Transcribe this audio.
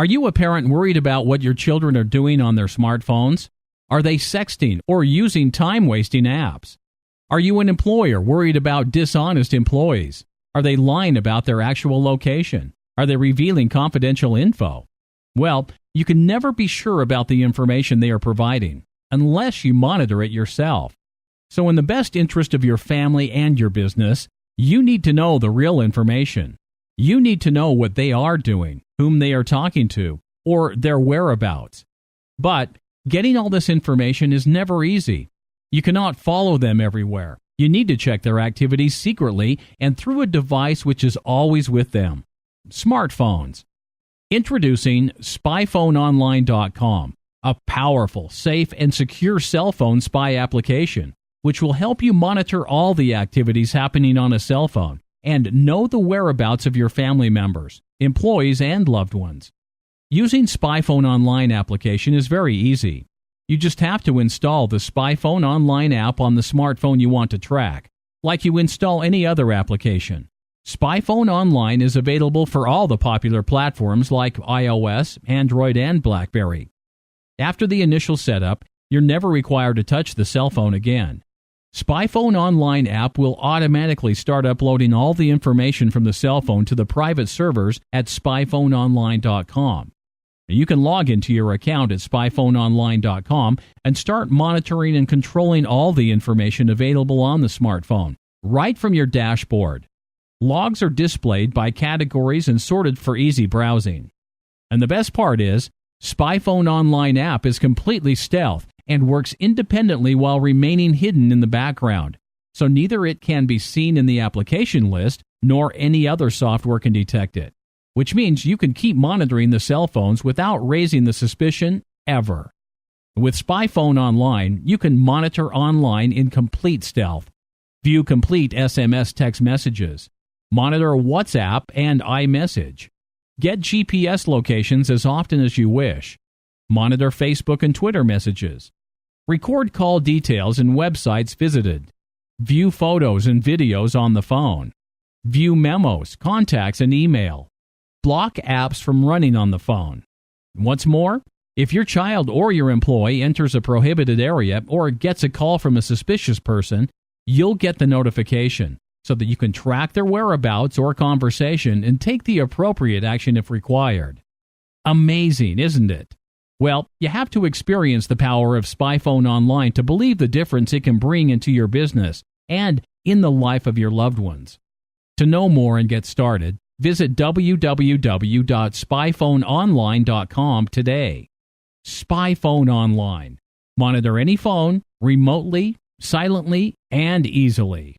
Are you a parent worried about what your children are doing on their smartphones? Are they sexting or using time-wasting apps? Are you an employer worried about dishonest employees? Are they lying about their actual location? Are they revealing confidential info? Well, you can never be sure about the information they are providing unless you monitor it yourself. So in the best interest of your family and your business, you need to know the real information. You need to know what they are doing, whom they are talking to, or their whereabouts. But getting all this information is never easy. You cannot follow them everywhere. You need to check their activities secretly and through a device which is always with them. Smartphones. Introducing SpyPhoneOnline.com, a powerful, safe, and secure cell phone spy application, which will help you monitor all the activities happening on a cell phone and know the whereabouts of your family members, employees, and loved ones. Using SpyPhone Online application is very easy. You just have to install the SpyPhone Online app on the smartphone you want to track, like you install any other application. SpyPhone Online is available for all the popular platforms like iOS, Android, and BlackBerry. After the initial setup, you're never required to touch the cell phone again. SpyPhone Online app will automatically start uploading all the information from the cell phone to the private servers at SpyPhoneOnline.com. You can log into your account at SpyPhoneOnline.com and start monitoring and controlling all the information available on the smartphone, right from your dashboard. Logs are displayed by categories and sorted for easy browsing. And the best part is, SpyPhone Online app is completely stealth and works independently while remaining hidden in the background, so neither it can be seen in the application list nor any other software can detect it, which means you can keep monitoring the cell phones without raising the suspicion ever. With SpyPhone Online, you can monitor online in complete stealth, view complete SMS text messages, monitor WhatsApp and iMessage, get GPS locations as often as you wish, monitor Facebook and Twitter messages, record call details and websites visited, view photos and videos on the phone, view memos, contacts, and email, block apps from running on the phone. What's more, if your child or your employee enters a prohibited area or gets a call from a suspicious person, you'll get the notification so that you can track their whereabouts or conversation and take the appropriate action if required. Amazing, isn't it? Well, you have to experience the power of SpyPhone Online to believe the difference it can bring into your business and in the life of your loved ones. To know more and get started, visit www.spyphoneonline.com today. SpyPhone Online. Monitor any phone, remotely, silently, and easily.